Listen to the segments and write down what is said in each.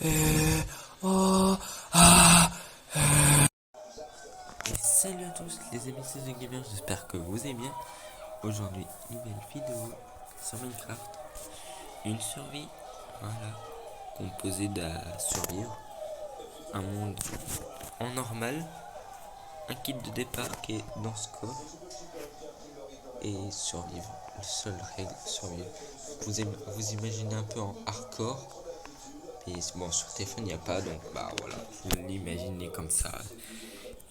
Oh, ah, Et salut à tous les amis, c'est The Gamer, j'espère que vous allez bien. Aujourd'hui, une nouvelle vidéo sur Minecraft. Une survie, voilà, composée d'à survivre. Un monde en normal. Un kit de départ qui est dans ce corps. Et survivre. La seule règle, survivre. Vous imaginez un peu en hardcore. Et bon, sur téléphone, il n'y a pas, donc bah voilà, vous l'imaginez comme ça.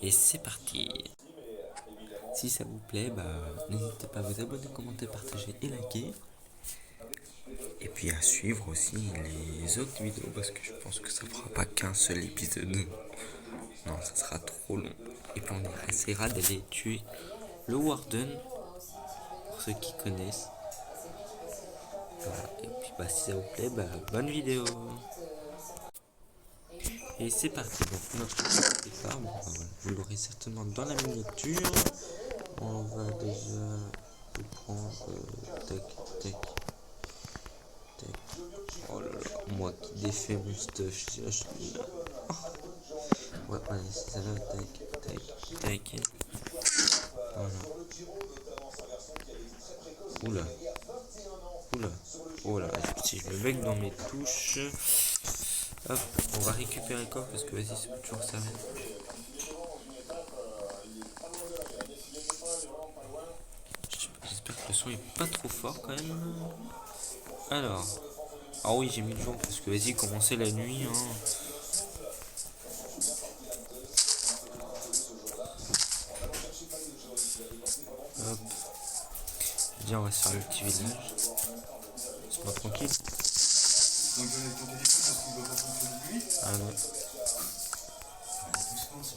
Et c'est parti. Si ça vous plaît, bah n'hésitez pas à vous abonner, commenter, partager et liker. Et puis à suivre aussi les autres vidéos parce que je pense que ça fera pas qu'un seul épisode. Non, ça sera trop long. Et puis on essaiera d'aller tuer le Warden, pour ceux qui connaissent. Voilà. Et puis bah si ça vous plaît, bah bonne vidéo. Et c'est parti, donc notre départ, bon, bah, voilà. Vous l'aurez certainement dans la miniature. On va déjà prendre tac tac tac. Oh là là, moi qui défais mon stuff, ouais, allez, c'est ça là, tac tac tac. Voilà. Oula, oula, oh là, si je me bug dans mes touches. Hop, on va récupérer le corps parce que vas-y, ça peut toujours servir. J'espère que le son est pas trop fort quand même. Alors, ah oui, j'ai mis le jour parce que vas-y, commencer la nuit. Hein. Hop, viens, on va se faire le petit village. C'est pas tranquille. Ah non.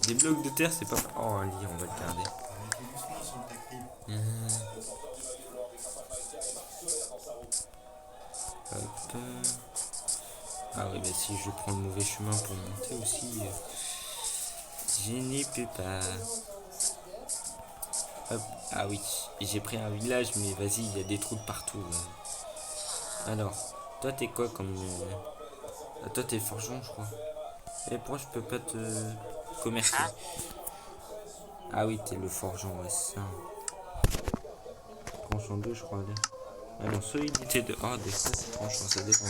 Des blocs de terre, c'est pas. Oh, un lit, on va le garder. Hop. Ah oui, bah si je prends le mauvais chemin pour monter aussi, je n'y peux pas. Hop. Ah oui, j'ai pris un village, mais vas-y, il y a des trous de partout. Alors, toi t'es quoi comme... toi t'es forgeron, je crois. Et pourquoi je peux pas te commercer? Ah oui, t'es le forgeron, ouais, c'est ça. Tranchant 2, je crois, allez. Ah non, solidité de... Oh, des fois c'est tranchant, ça dépend.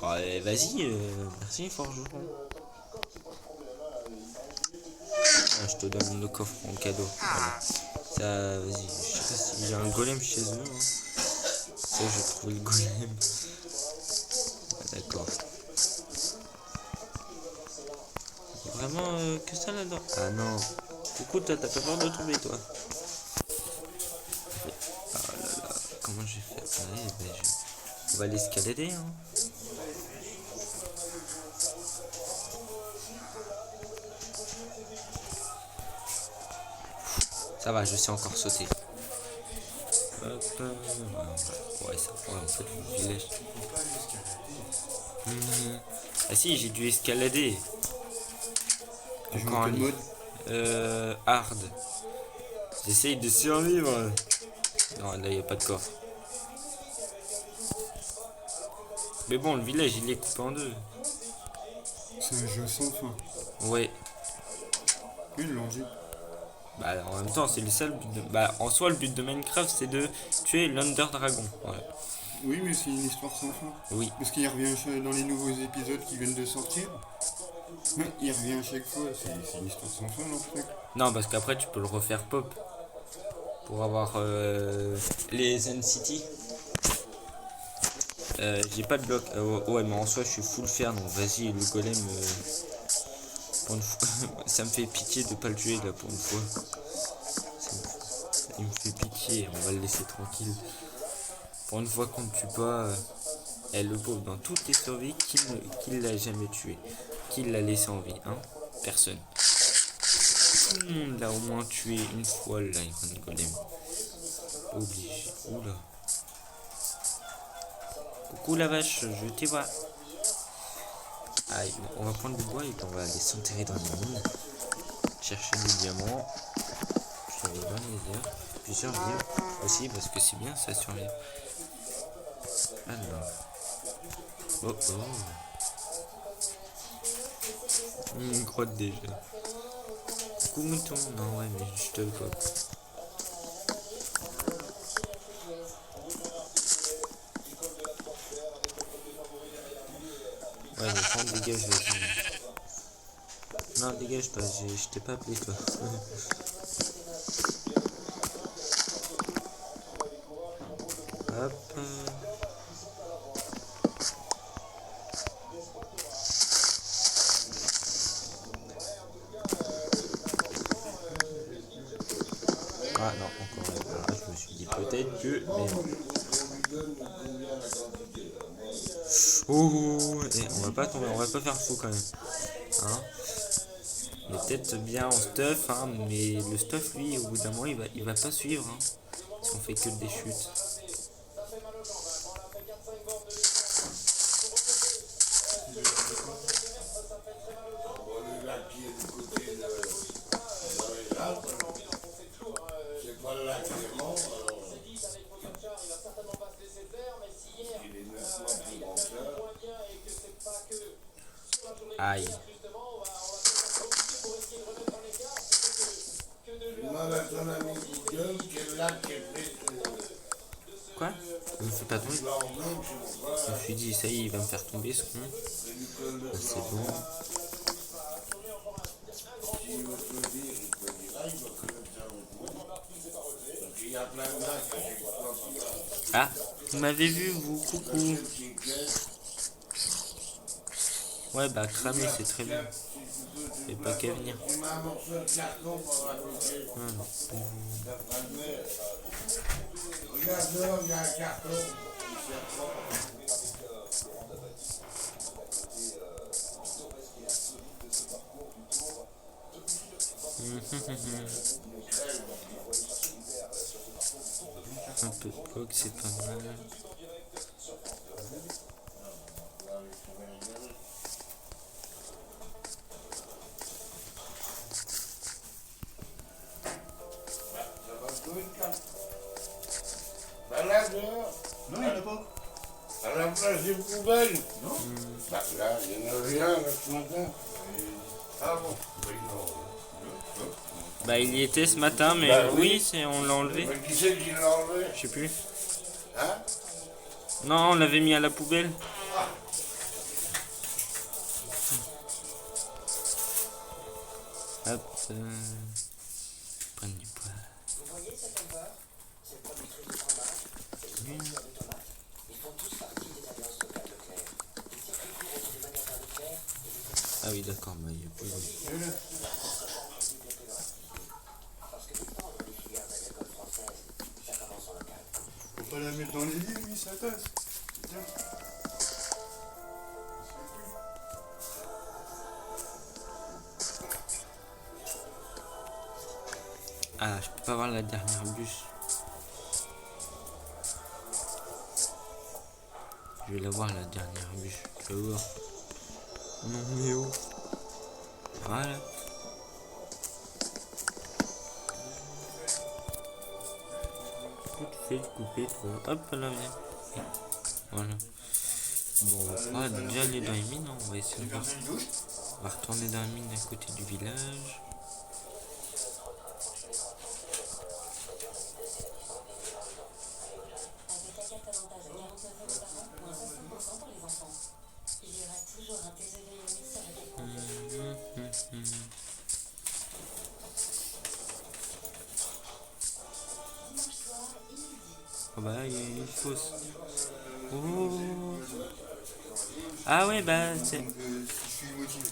Ouais, vas-y, merci forgeron. Ah, je te donne le coffre en cadeau. Voilà. Ça, vas-y, je sais pas si j'ai un golem chez eux. Hein. Ça, j'ai trouvé le golem. Ah, d'accord. Vraiment que ça là-dedans. Ah non. Coucou, toi, t'as pas peur de tomber, toi. Ah là là, comment je vais faire? Allez, ben, on va l'escalader, hein. Ça va, je sais encore sauter. Hop, ouais, ça va, en fait, le village. Ah si, j'ai dû escalader. Encore un lit. Hard. J'essaye de survivre. Non, là, il n'y a pas de coffre. Mais bon, le village, il est coupé en deux. C'est un jeu sans fin. Ouais. Oui, le dit. Bah, en même temps, c'est le seul but de... Bah, en soi, le but de Minecraft, c'est de tuer l'Under Dragon. Voilà. Oui, mais c'est une histoire sans fin. Oui. Parce qu'il revient dans les nouveaux épisodes qui viennent de sortir. Il revient à chaque fois. C'est une histoire sans fin, en fait. Non, parce qu'après, tu peux le refaire pop. Pour avoir les Zen City. J'ai pas de bloc. Ouais, mais en soi, je suis full fer, donc vas-y, le golem. Pour une fois, ça me fait pitié de pas le tuer là pour une fois. Il me fait pitié, on va le laisser tranquille. Pour une fois qu'on ne tue pas, le pauvre dans toutes les survies, qui l'a jamais tué? Qui l'a laissé en vie, hein? Personne. Tout le monde l'a au moins tué une fois l'Iron Golem. Obligé. Oula. Coucou la vache, je te vois. Allez, on va prendre du bois et puis on va aller s'enterrer dans les mines. Chercher des diamants. Puis aller dans les airs. Puis survivre aussi parce que c'est bien ça survivre. Alors. Oh oh. Une grotte déjà. Coucou mouton. Non, ouais, mais je te vois. Ouais, mais prends, dégage, vas-y. Non, dégage pas, je t'ai pas appelé toi. Hop. Ah non, encore un. Alors là, je me suis dit peut-être que. Mais non. Oh, et on va pas tomber, on va pas faire fou quand même. Hein, il est peut-être bien en stuff, hein, mais le stuff, lui, au bout d'un moment, il va pas suivre. Hein, si on fait que des chutes. Aïe. Quoi? Il me fait pas tomber. Je me suis dit, ça y est, il va me faire tomber ce con. Ah, c'est bon. Ah, vous m'avez vu, vous, coucou. Ouais, bah cramer, c'est très bien. Et pas qu'à venir. Un peu de coque, c'est pas mal. Non, il n'y en a pas. À la place des poubelles. Non. Bah, là, il n'y en a rien là, ce matin. Ah bon? Oui, non. Bah il y était ce matin, mais Bah oui, oui. c'est on l'a enlevé. Mais qui c'est qui l'a enlevé? Je sais plus. Hein? Non, on l'avait mis à la poubelle. Hop. Prendre du poids. Vous voyez cet éleveur? C'est le producteur de fromage, c'est le producteur de tomates. Ils font tous partie des alliances locales Leclerc. Ils circulent pour entre les magasins Leclerc et les petits Ah oui, d'accord, bah il y a plus. parce que défendre les filières agricoles françaises, ça commence en local. Faut pas la mettre dans les livres, lui, sa tasse. Tiens. Ah, je peux pas voir la dernière bûche. Je vais la voir la dernière bûche. Je vais voir. Non mais oh. Voilà. Tu fais le couper, toi. Hop là, viens. Voilà. Bon, on va pas déjà aller dans les mines, hein. On va essayer de voir. On va retourner dans la mine à côté du village. Avec la carte avantage à 49 € par an, moins 60% pour les enfants. Il y aura toujours un TGV et un mixeur avec conduite. Dimanche soir, inédit. Oh bah, il y a une fosse. Oh. Ah ouais, bah, c'est. Donc, si je suis motivé.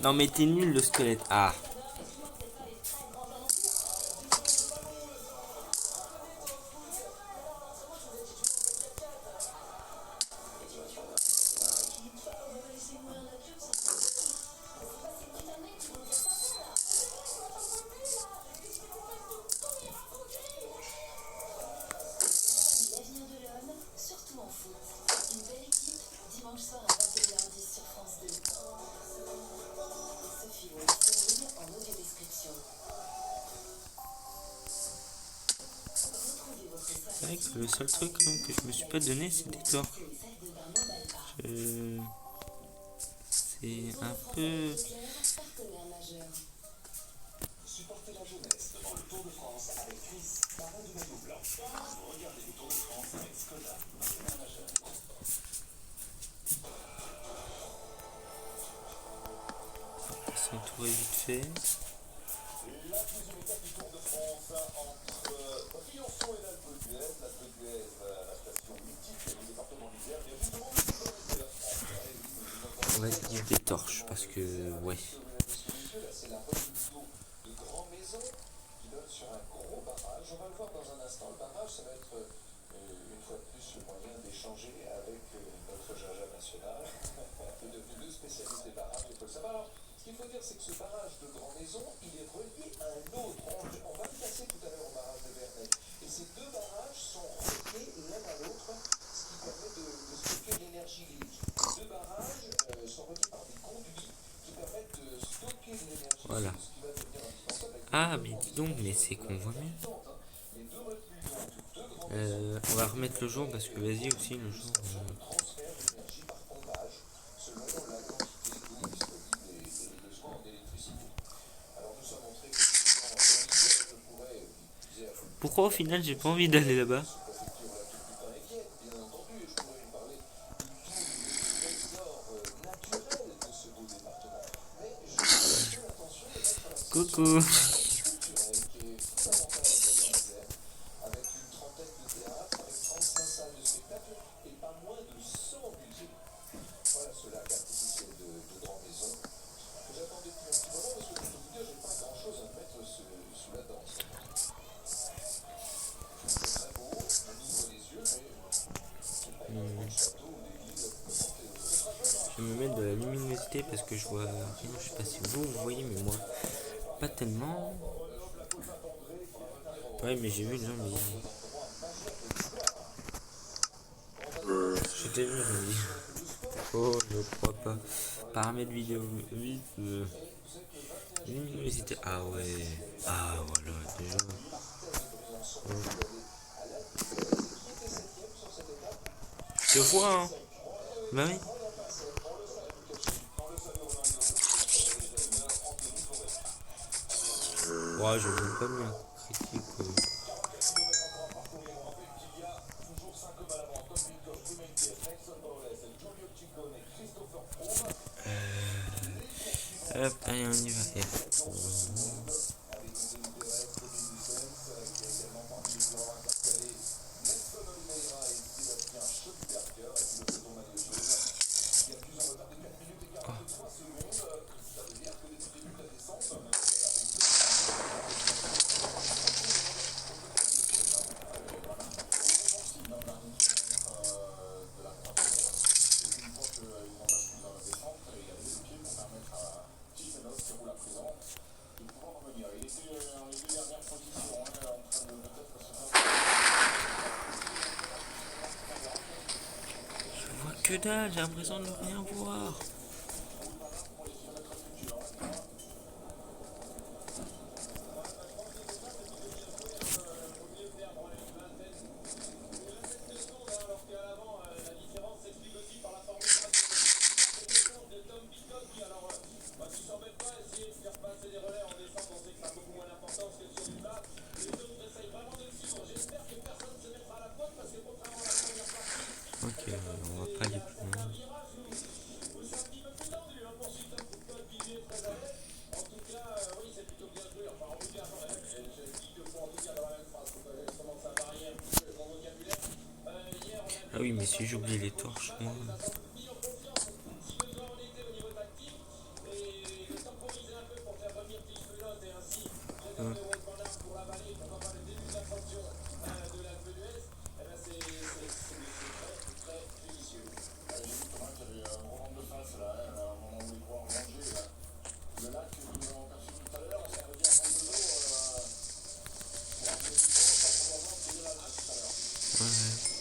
Non mais t'es nul le squelette. Ah. L'avenir de l'homme, surtout en foot. Une belle équipe, dimanche soir à 21h10 sur France 2. Ce film est disponible en audio description. Retrouvez votre soirée C'est vrai que le seul truc quand même, que je me suis pas donné, c'est des torts. sur les salles de bain Mobile Park. Je... c'est un peu... Partenaire majeur. Supportez la jeunesse devant le Tour de France avec Chris, parrain du maillot blanc. Vous regardez le Tour de France avec Skoda, partenaire majeur. S'entourer vite fait. La deuxième étape du Tour de France entre Briançon et l'Alpe d'Huez. L'Alpe d'Huez, la station mythique du département d'Isère. Et justement, le Tour de France. On va dire des torches parce que ouais. Là, c'est la remise d'eau de Grand Maison qui donne sur un gros barrage. On va le voir dans un instant. Le barrage, ça va être une fois de plus le moyen d'échanger avec notre Jaja national, qui est devenu le spécialiste des barrages. Il faut le savoir. Alors, ce qu'il faut dire, c'est que ce barrage de Grand Maison, il est relié à un autre. On va y passer tout à l'heure au barrage de Vernet. Et ces deux barrages sont reliés l'un à l'autre, ce qui permet de stocker l'énergie. Les deux barrages sont reliés par des conduits qui permettent de stocker l'énergie. Voilà. Ce qui va devenir indispensable avec Ah mais dis donc, mais c'est qu'on voit mieux. les deux retenues d'eau de deux grands On va remettre le jour parce que vas-y aussi le jour. transferts d'énergie par pompage selon la quantité d'eau disponible et les besoins en électricité. Alors nous sommes montrés que dans l'hiver, je pourrais utiliser à Pourquoi au final j'ai pas envie d'aller là-bas? préfecture la plus putain inquiète, bien entendu, et je pourrais lui parler du trésor naturel de ce beau département. Mais je fais attention de mettre la Coucou. culturelle qui est fondamentale en Isère, avec une trentaine de théâtres, avec 35 salles de spectacle et pas moins de 100 musées. Voilà ce lac artificiel de Grand Maison que j'attends depuis un petit moment parce que je peux vous dire, j'ai pas grand chose à me mettre sous la dent. C'est très beau, on ouvre les yeux, mais c'est pas une gros château ou des villes portées autour. Ce sera chouette, Je vais me mettre de la luminosité parce que je vois rien. Je sais pas si vous voyez, mais moi pas tellement. Ouais, mais j'ai vu le zombie. Je t'ai vu le zombie. Oh, je crois pas. Paramètres vidéo, vite. Luminosité. Ah ouais. Ah voilà, déjà. Oh. Je te vois, hein. Bah oui. Ouais, je veux pas bien critique. Hop, allez, on y va. Je vois que dalle, j'ai l'impression de ne rien voir. Ok, on va pas aller plus loin. Ah oui, mais si j'oublie les torches, moi.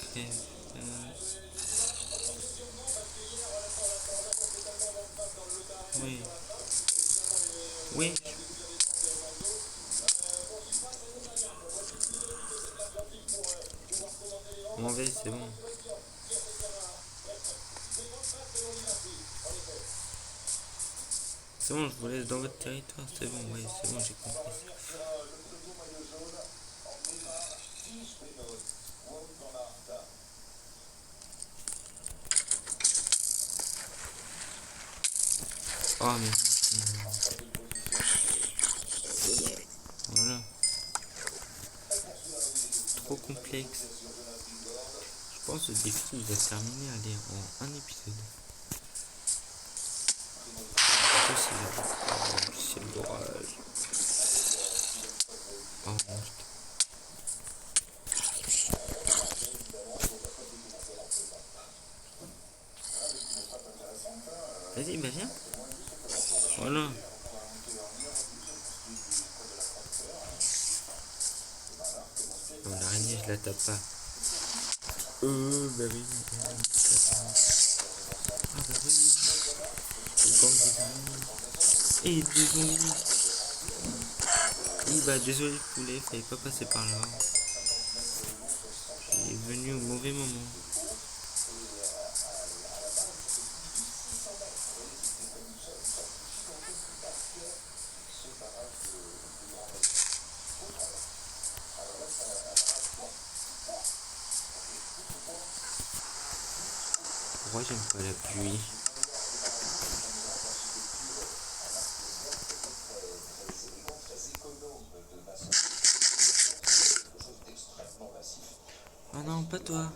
Ouais, oui. Oui. Mauvais, c'est bon. C'est bon, je vous laisse dans votre territoire, c'est bon, ouais, c'est bon, j'ai compris. Oh mais voilà. Trop complexe. Je pense que le défi il va se terminer allez, en un épisode. C'est l'orage. Oh non. Vas-y, bah viens. Voilà. Non, l'araignée, je la tape pas. Bah oui. Ah bah oui. Le gang des araignées. Et des zombies. Oui, bah désolé le poulet, fallait pas passer par là. J'ai venu au mauvais moment. Pourquoi j'aime pas la pluie? Oh non, pas toi.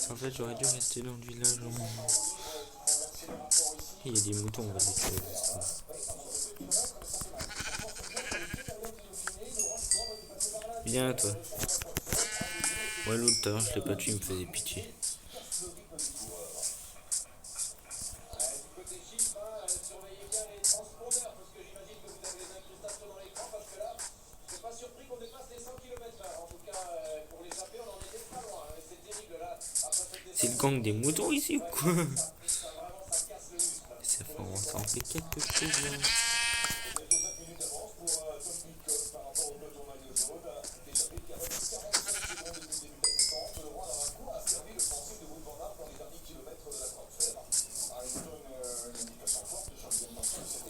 En fait, j'aurais dû rester dans le village. Il y a des moutons, on va les tuer. Viens, toi. Ouais, l'autre, je l'ai pas tué, il me faisait pitié. C'est le gang des moutons ici ou quoi? Ça en fait quelque chose là.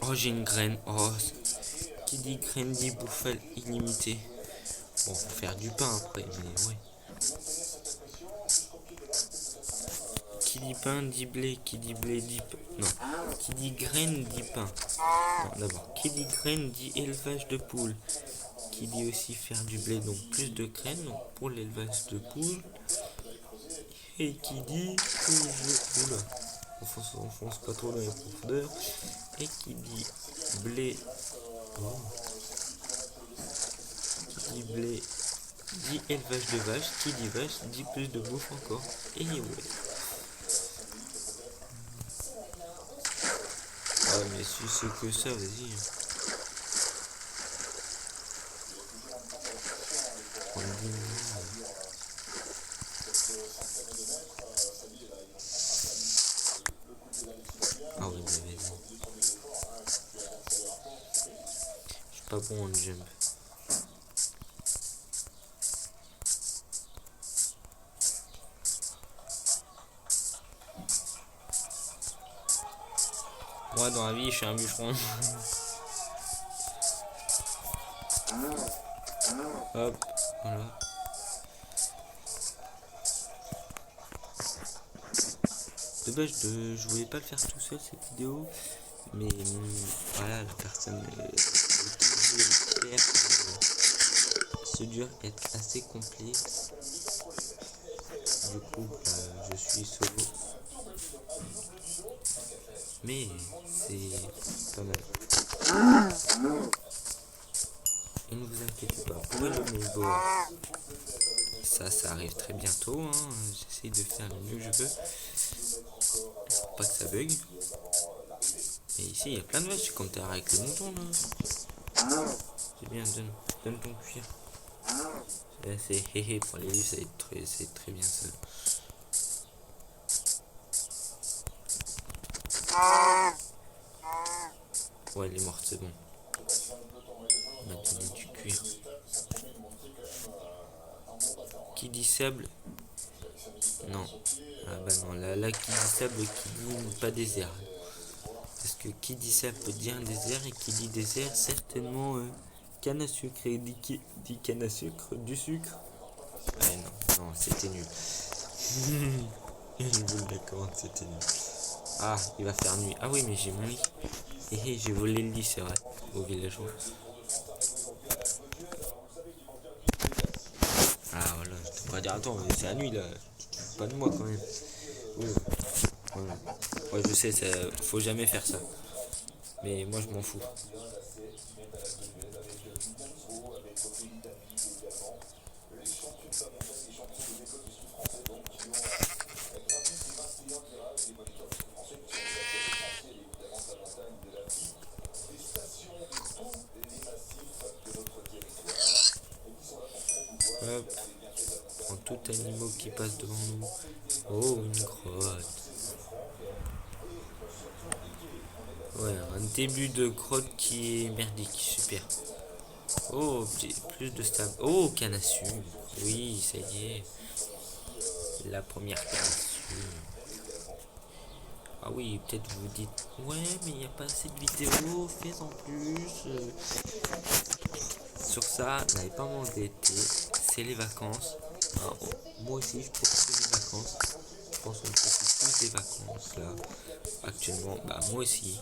Oh, j'ai une graine. Oh, qui dit graine dit bouffale illimitée. Bon, faut faire du pain après, mais ouais. Qui dit pain dit blé, qui dit blé dit pain. Non, qui dit graine dit pain. Non, d'abord, qui dit graine dit élevage de poules. Qui dit aussi faire du blé, donc plus de graines, donc pour l'élevage de poules. Et qui dit que je. Oula, on fonce pas trop dans les profondeurs. Et qui dit blé. Oh. Qui dit blé dit élevage de vaches. Qui dit vache dit plus de bouffe encore. Et ouais. Ah mais si c'est que ça, vas-y. Ah oui mais vas-y. Je suis pas bon en jump. Moi dans la vie je suis un bûcheron. Hop, voilà. De base je voulais pas le faire tout seul cette vidéo. Mais voilà, la personne ce dur est assez complexe. Du coup je suis solo. Mais c'est pas mal. Et ne vous inquiétez pas, pour le Mailboard, ça arrive très bientôt. Hein. J'essaie de faire le mieux que je peux pour pas que ça bug. Et ici il y a plein de vaches, comme t'es avec le mouton là. C'est bien, donne ton cuir. C'est héhé pour les livres, c'est très bien ça. Ouais, elle est morte, c'est bon. On m'a donné du cuir. Qui dit sable? Non. Ah bah non, là qui dit sable, qui dit pas désert. Parce que qui dit sable peut dire désert, et qui dit désert, certainement canne à sucre. Et dit canne à sucre, du sucre. Ouais, non, c'était nul. Je vous l'accorde, c'était nul. Ah, il va faire nuit. Ah oui, mais j'ai mon lit. Et j'ai volé le lit, c'est vrai, au villageois. Ah voilà, je devrais dire, attends, c'est la nuit là. Pas de moi quand même. Oui, voilà. Ouais, je sais, faut jamais faire ça. Mais moi je m'en fous. Hop. En tout animaux qui passe devant nous. Oh, une grotte. Ouais, un début de grotte qui est merdique, super. Oh, plus de sable. Oh, canne à sucre. Oui, ça y est. La première canne à sucre. Ah oui, peut-être vous vous dites, ouais, mais il n'y a pas assez de vidéos, fais en plus. Sur ça, n'avez pas manque d'été, c'est les vacances. Alors, moi aussi, je profite des vacances. Je pense qu'on profite tous des vacances là. Actuellement, bah moi aussi.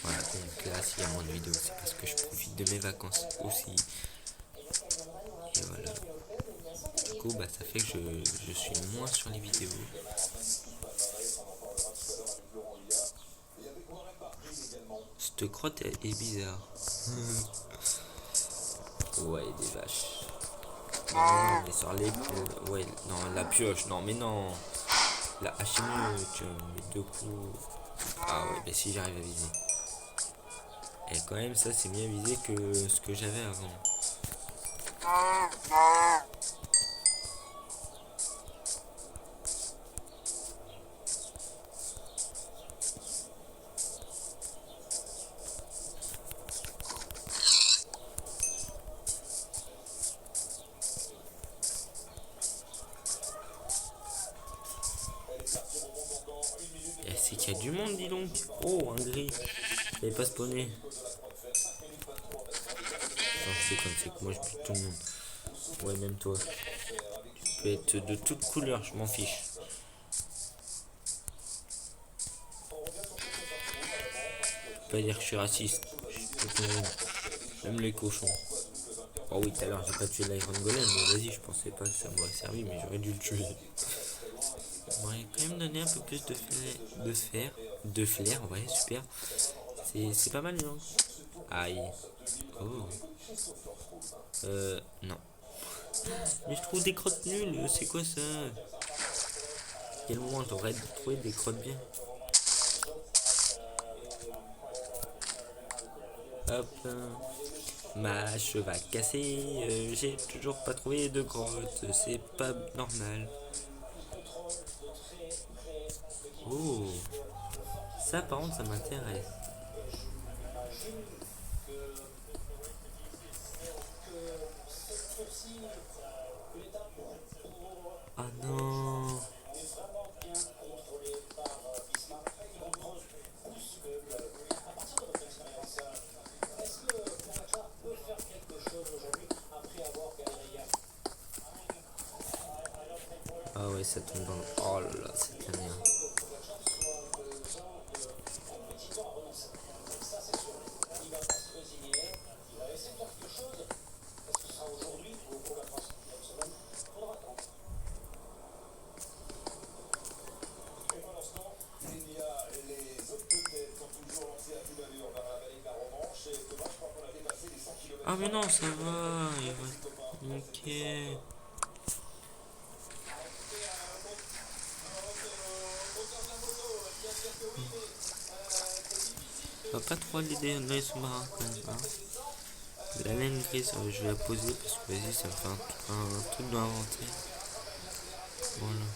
Voilà, donc là, s'il y a moins de vidéos, c'est parce que je profite de mes vacances aussi. Et voilà. Du coup, bah ça fait que je suis moins sur les vidéos. Cette crotte est bizarre. Ouais, des vaches. Non, mais sur les... ouais, non, la pioche, non, mais non. La hache est mieux, tu mets 2 coups. Ah ouais, bah si j'arrive à viser. Et quand même, ça c'est mieux visé que ce que j'avais avant. Et c'est qu'il y a du monde, dis donc. Oh, un gris. Il n'avait pas spawné. Non, je déconne, c'est que moi je bute tout le monde. Ouais, même toi. Tu peux être de toutes couleurs, je m'en fiche. Pas dire que je suis raciste. Même les cochons. Oh oui, tout à l'heure j'ai pas tué l'Iron Golem, mais vas-y, je pensais pas que ça m'aurait servi, mais j'aurais dû le tuer. On m'aurait quand même donné un peu plus de flair, ouais, super. C'est pas mal, non? Aïe. Oh. Non. Mais je trouve des crottes nulles, c'est quoi ça? Quel moment je devrais trouver des crottes bien? Hop. Ma hache va casser, j'ai toujours pas trouvé de grotte, c'est pas normal. Oh, ça par contre ça m'intéresse. Ah non. Ah ouais, ça tombe dans le... Oh là là, c'est de la merde. Ah mais non, ça va. Ok. On va pas trop aller dans les sous-marins quand même. Hein. De la laine grise, je vais la poser parce que vas-y, ça me fait un truc dans l'inventaire. Voilà.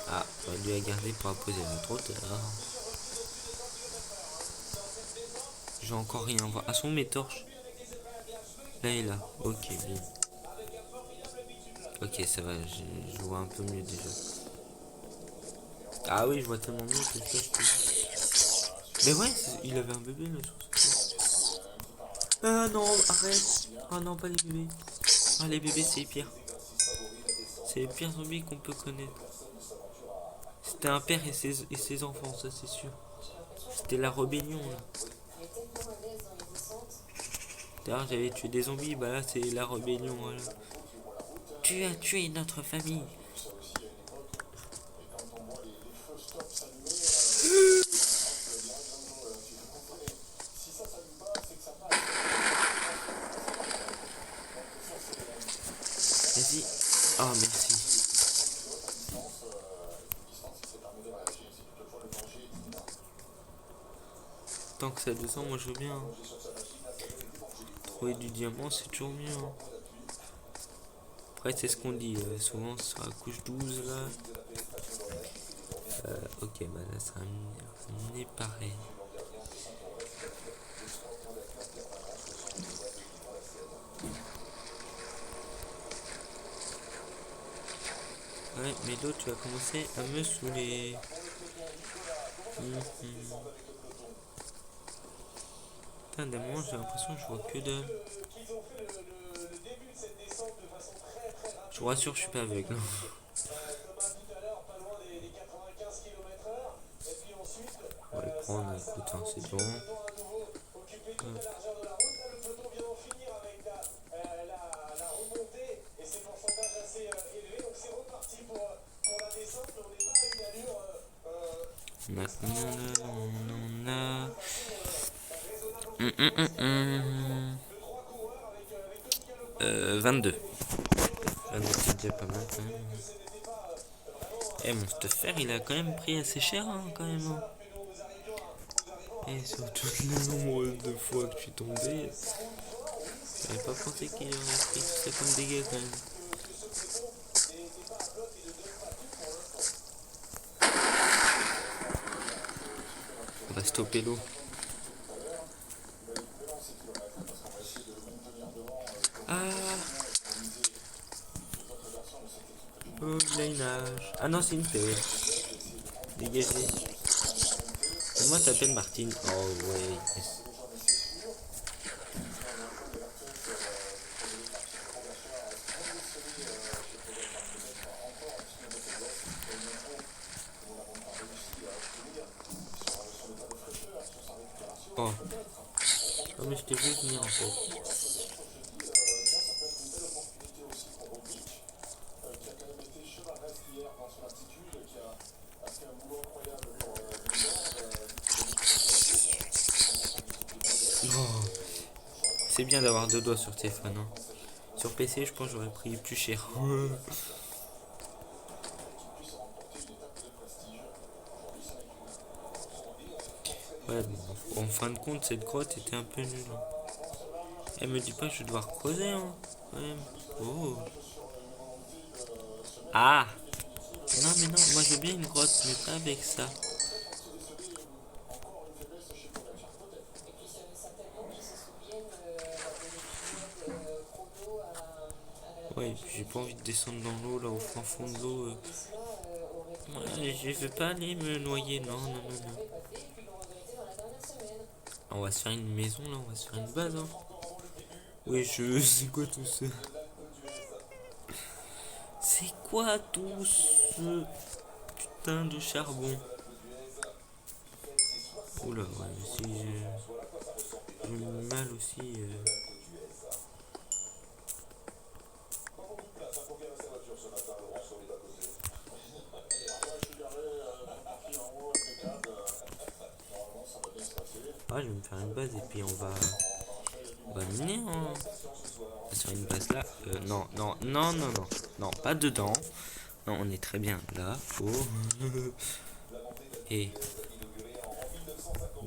Ah, j'aurais dû la garder pour la poser, mais trop tard. J'ai encore rien. Ah, sont mes torches. Là et là. Ok, bien. Ok, ça va, je vois un peu mieux déjà. Ah oui, je vois tellement mieux que ça. Mais ouais, il avait un bébé là sur ce truc. Ah non, arrête. Ah non, pas les bébés. Ah, les bébés, c'est les pires. C'est les pires zombies qu'on peut connaître. C'était un père et ses enfants, ça c'est sûr. C'était la rébellion là. D'ailleurs, j'avais tué des zombies, bah là c'est la rébellion. Voilà. Tu as tué notre famille. Vas-y. Oh, merci. Tant que ça descend, moi je veux bien. Hein. Trouver du diamant, c'est toujours mieux. Hein. Après, c'est ce qu'on dit. Souvent, sur la couche 12 là. Ok, bah là, ça est pareil. Ouais, mais l'autre, tu vas commencer à me saouler. Putain, d'un moment, j'ai l'impression que je vois que dalle. Je vous rassure, je suis pas aveugle. On va le prendre, écoute, hein, c'est bon. Maintenant, on a... 22. 22, c'est déjà pas mal quand même. Eh, mon stuff il a quand même pris assez cher, hein, quand même. Hein. Et surtout le nombre de fois que je suis tombé, j'avais pas pensé qu'il aurait pris tout ça comme dégâts quand même. On va stopper l'eau. Ah. Oh, il a une nage. Ah non, c'est une pêche. Dégagez. Moi, t'appelles Martine. Oh, ouais. Yes. Oh. Oh, mais je t'ai vu venir en fait. Oh. C'est bien d'avoir deux doigts sur téléphone. Hein. Sur PC, je pense que j'aurais pris plus cher. Ouais, bon, en fin de compte, cette grotte était un peu nulle. Elle me dit pas que je vais devoir creuser, hein, quand même. Oh. Ah. Non, mais non, moi je veux bien une grotte, mais pas avec ça. Ouais, j'ai pas envie de descendre dans l'eau, là, au fin fond de l'eau. Ouais, je veux pas aller me noyer, non, non, non, non. On va se faire une maison, là, on va se faire une base, hein. Oui, c'est quoi tout ça? C'est quoi tout ce putain de charbon? Oula, ouais, si j'ai mal aussi. Ah, je vais me faire une base et puis on va miner. Hein. On va se faire une base là. Non, non, non, non, non, non, pas dedans. Non, on est très bien là. Oh. Et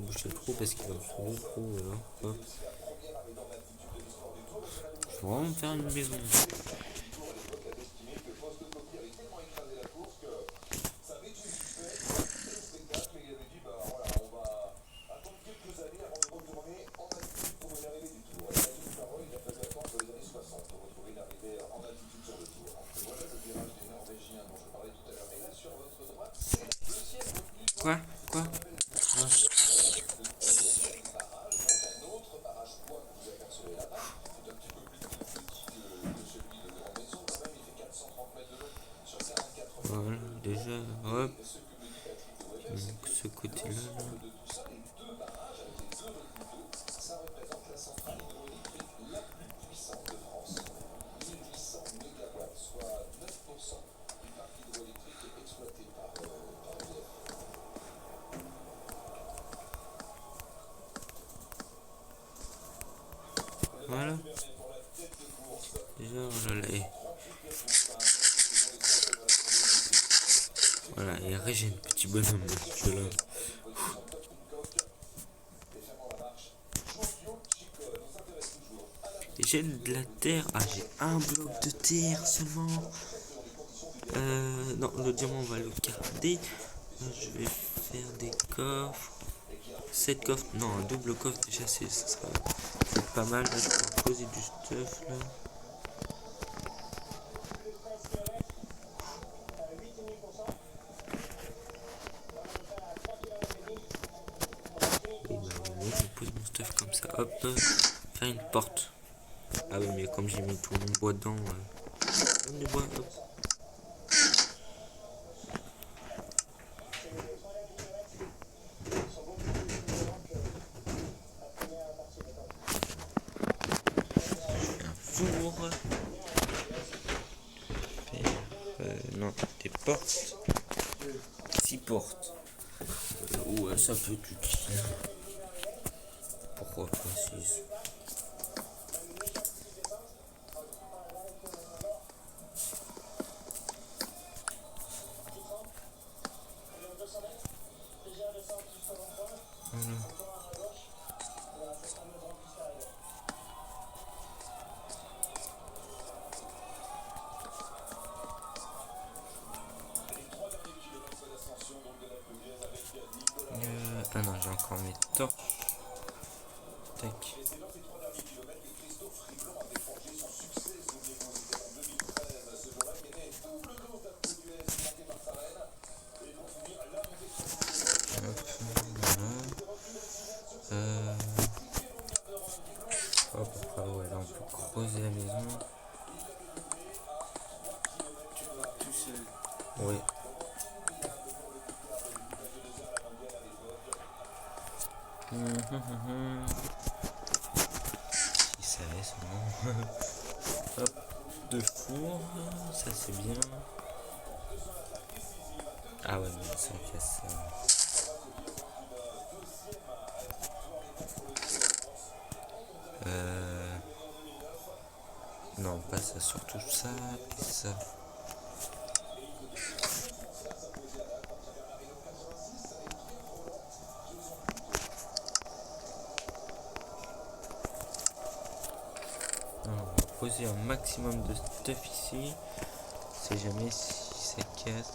boucher le trou parce qu'il va me sauver le trou. Hop. Je vais vraiment me faire une maison. Quoi? Voilà, déjà, hop. Donc ce côté-là, là. Voilà. Déjà, voilà, voilà, et régène, petit bonhomme, je là. Et j'ai de la terre. Ah, j'ai un bloc de terre seulement. Non, le diamant, on va le garder. Je vais faire des coffres. 7 coffres. Non, un double coffre, déjà, ça sera pas mal. Là, je peux poser du stuff, là. Et bah, voilà, je pose mon stuff comme ça. Hop. Faire une porte. Ah oui, mais comme j'ai mis tout mon bois dedans, comme du bois, hop. Un four. Faire, non, des portes. 6 portes. Ouais, ça peut être utile. Pourquoi pas 6? Ah non, j'ai encore mes torches. Tac. Hop, après, ouais, là on peut creuser la maison. Tout seul. Oui. Il savait seulement. Hop, 2 fours, ça c'est bien. Ah ouais, mais ça casse. Non, pas ça, surtout ça et ça. Alors, on va poser un maximum de stuff ici. On sait jamais si ça casse.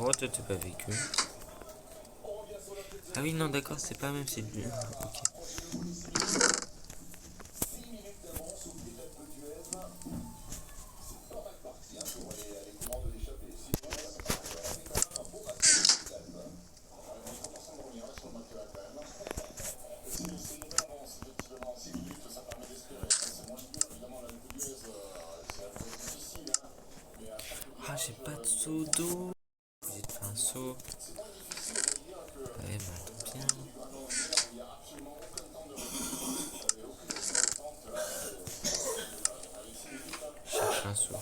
Oh, toi t'es pas vécu. Ah oui, non, d'accord, c'est pas même, c'est du. Ok. Ah, j'ai pas de seau d'eau. J'ai fait un seau. Ouais, bah tant bien. Je cherche un seau.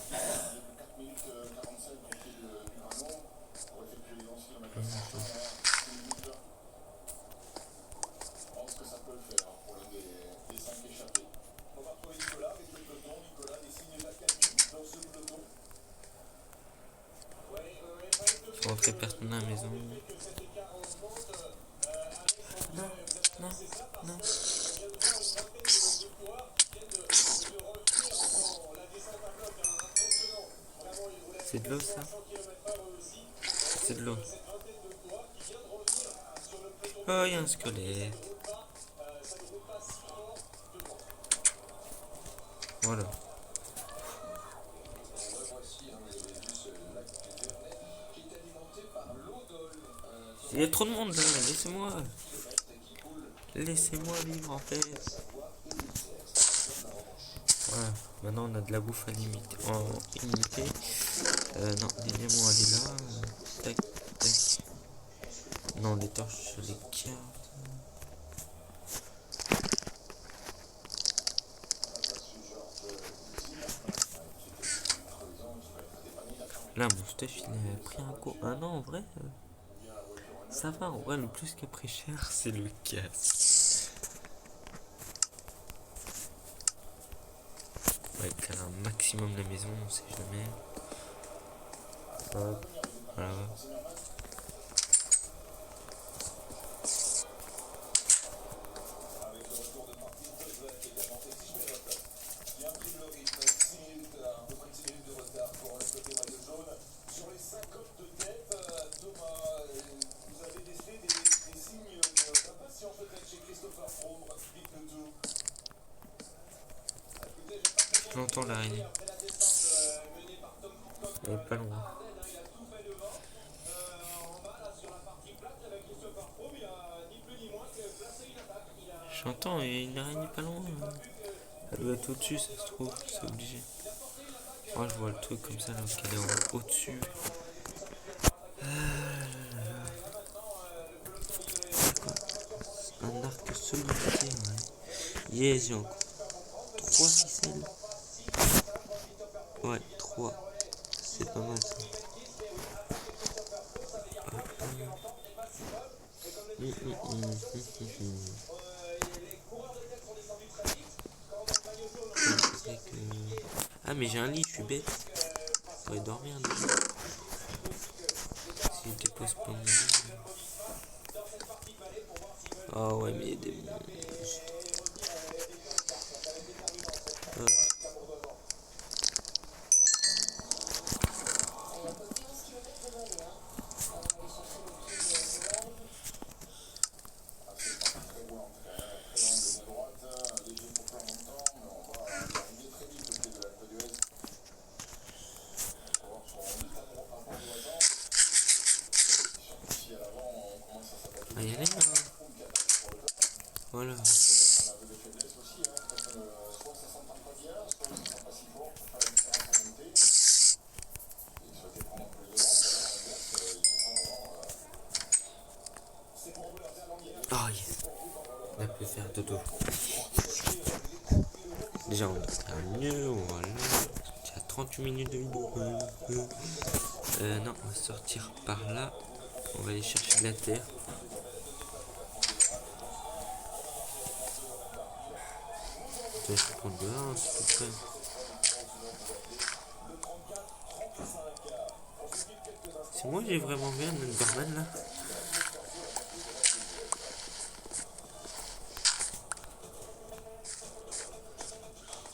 Je rentrer personne à la maison. non, non. C'est de l'eau ça? C'est de l'eau. Oh, il y a un squelette. Voilà. Il y a trop de monde là, laissez-moi. Laissez-moi vivre en fait. Voilà, maintenant on a de la bouffe à limite, en illimité. Non, l'élément elle est là. Tac, tac. Non, les torches sur les cartes. Là, mon stuff il a pris un coup. Ah non, en vrai, ça va. En vrai, le plus qui a pris cher, c'est le casse. Ouais, faire un maximum de la maison, on sait jamais. Hop, voilà. J'entends l'araignée. Elle est pas loin. J'entends une araignée pas loin. Elle doit être au-dessus, ça se trouve, c'est obligé. Moi, je vois le truc comme ça, là, qu'elle est au-dessus. Un arc solitaire, ouais. Yes, j'ai encore 3 ficelles. Ouais, 3. C'est pas mal ça. Ah mais j'ai un lit, je suis bête. Je pourrais dormir déjà. Si je dépose pas mon lit. Ah ouais mais il y a des monstres. Hop. Ah, y aller là. Voilà. Oh yes. On peut faire dodo. Déjà on va faire mieux, voilà. Il y a 38 minutes de vidéo. Non, on va sortir par là. On va aller chercher de la terre. Je vais prendre de là, hein, c'est tout près. C'est moi j'ai vraiment vu un Enderman là.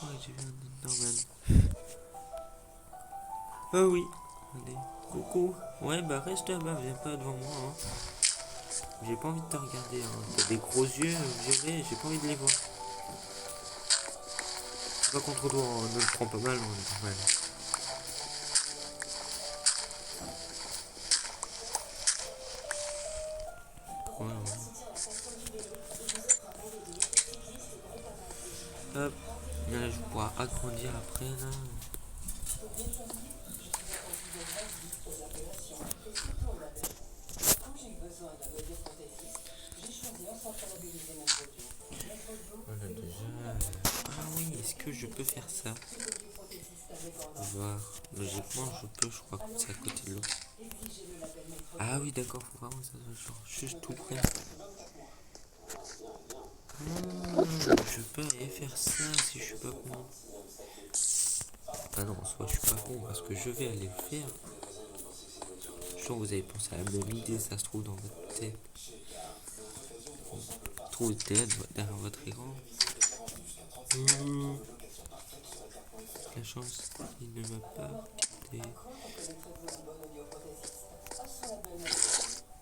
Oh j'ai vu un Enderman. Oh oui. Allez. Coucou. Ouais bah reste là-bas, viens pas devant moi. Hein. J'ai pas envie de te regarder. Hein. T'as des gros yeux violets, j'ai pas envie de les voir. Pas contre toi, on ne le prend pas mal, on est pas mal. Ouais, ouais. Hop, là je vais pouvoir agrandir après là. Voilà déjà. Ah oui, est-ce que je peux faire ça? Voir. Logiquement je peux, je crois que c'est à côté de l'eau. Ah oui d'accord, faut vraiment que ça soit genre juste tout près. Je peux aller faire ça si je suis pas con. Ah non, soit je suis pas con parce que je vais aller le faire. Je sens que vous avez pensé à la même idée, ça se trouve dans votre tête. trouve derrière votre écran. La chance, il ne m'a pas quitté.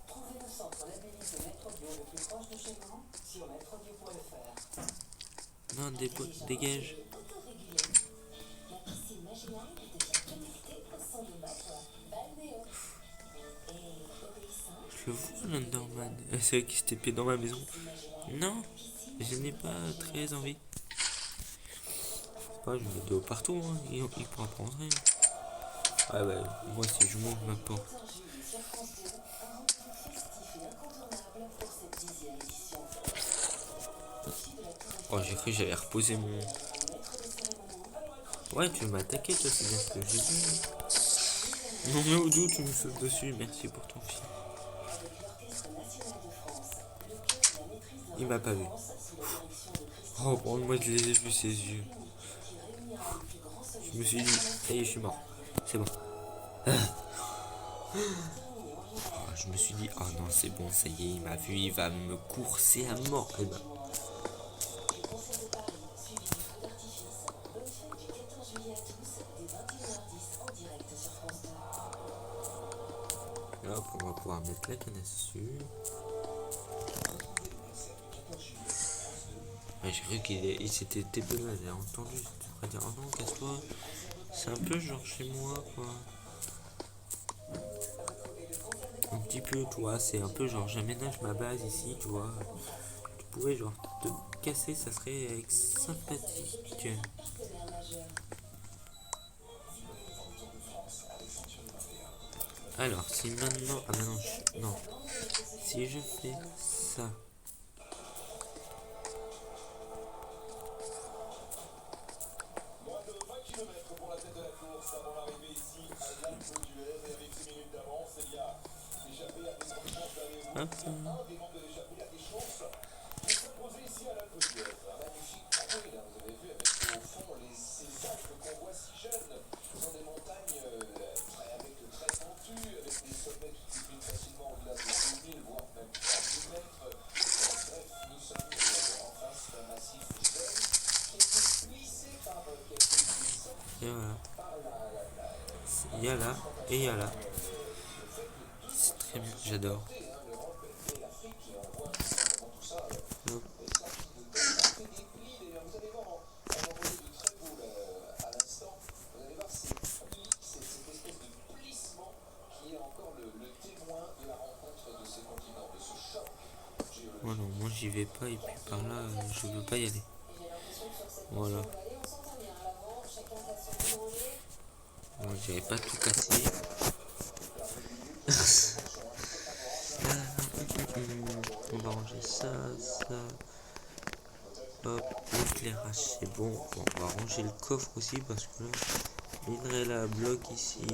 Trouvez le centre labellisé Maître Bio le plus proche de chez vous sur maîtrebio.fr. Non, dégage. La piscine Magimari est déjà connectée au son de bateau balnéo. Et obéissant. Je le vois, l'Underman. C'est vrai qu'il s'était pied dans ma maison. Non, je n'ai pas très envie. Pas, je mets de haut partout, hein. Il pourra prendre rien. Ah ouais, moi si je monte ma porte. Oh, j'ai cru que j'avais reposé mon... Ouais, tu veux m'attaquer, toi, c'est bien ce que j'ai vu. Non mais Oudou, tu me sautes dessus, merci pour ton film. Il m'a pas vu. Oh, bon, moi je les ai vus ses yeux. Je me suis dit, ça y est, je suis mort. C'est bon. Oh, je me suis dit, oh non, c'est bon, ça y est, il m'a vu, il va me courser à mort. Et ben. Hop, on va pouvoir mettre la canne à sucre. Ouais, j'ai cru qu'il s'était TP, j'ai entendu. Je dire, oh non, casse-toi. C'est un peu genre chez moi, quoi. Un petit peu, tu vois, c'est un peu genre j'aménage ma base ici, tu vois. Tu pourrais genre te casser, ça serait sympathique. Alors, si maintenant... Ah maintenant, non. Si je fais ça... Hop. Et voilà. Il y a là et il y a là. C'est très bien, j'adore. Hop. Voilà, moi j'y vais pas et puis par là je veux pas y aller. Voilà. Moi j'avais pas tout cassé. On va ranger ça. Hop, l'éclairage c'est bon. On va ranger le coffre aussi parce que là, l'Inrela bloque ici.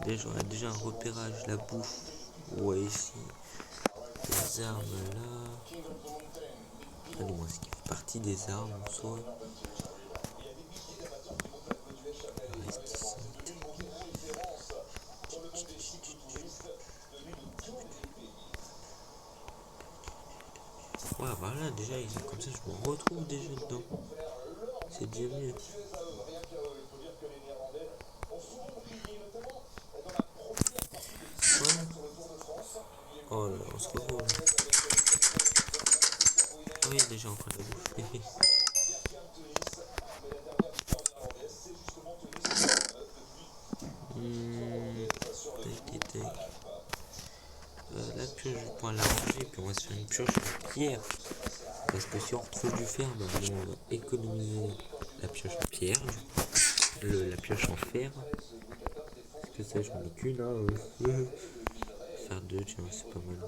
J'aurais déjà un repérage, la bouffe. Ouais, ici. Les armes là. Ah non, ce qui fait partie des armes en soi. Ouais, voilà, déjà, comme ça, je me retrouve déjà dedans. C'est déjà mieux. Voilà. Oh là, on se retrouve. Ah oui, déjà encore la bouffe. La pioche, je vais pouvoir la ranger, puis on va se faire une pioche en pierre. Parce que si on retrouve du fer, ben, on va économiser la pioche en pierre, la pioche en fer. Parce que ça, j'en ai qu'une, hein. Faire deux, tiens, c'est pas mal.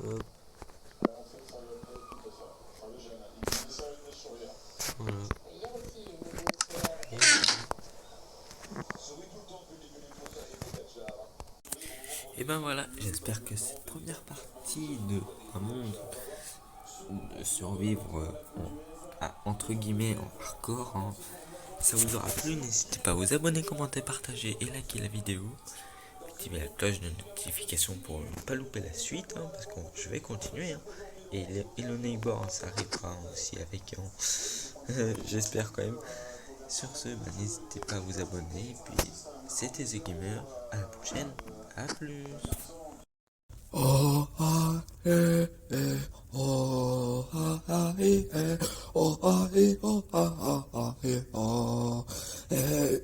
Hop. Voilà. Et ben voilà, j'espère que cette première partie de un monde de survivre entre guillemets en hardcore, hein, ça vous aura plu, n'hésitez pas à vous abonner, commenter, partager et liker la vidéo. Activez la cloche de notification pour ne pas louper la suite, hein, parce que je vais continuer. Hein. Et le Neighbor, hein, ça arrivera aussi avec. J'espère quand même. Sur ce, n'hésitez pas à vous abonner. Et puis, c'était The Gamer. À la prochaine. À plus. Oh ah eh eh oh ah ah eh eh oh ah eh oh ah ah ah eh oh eh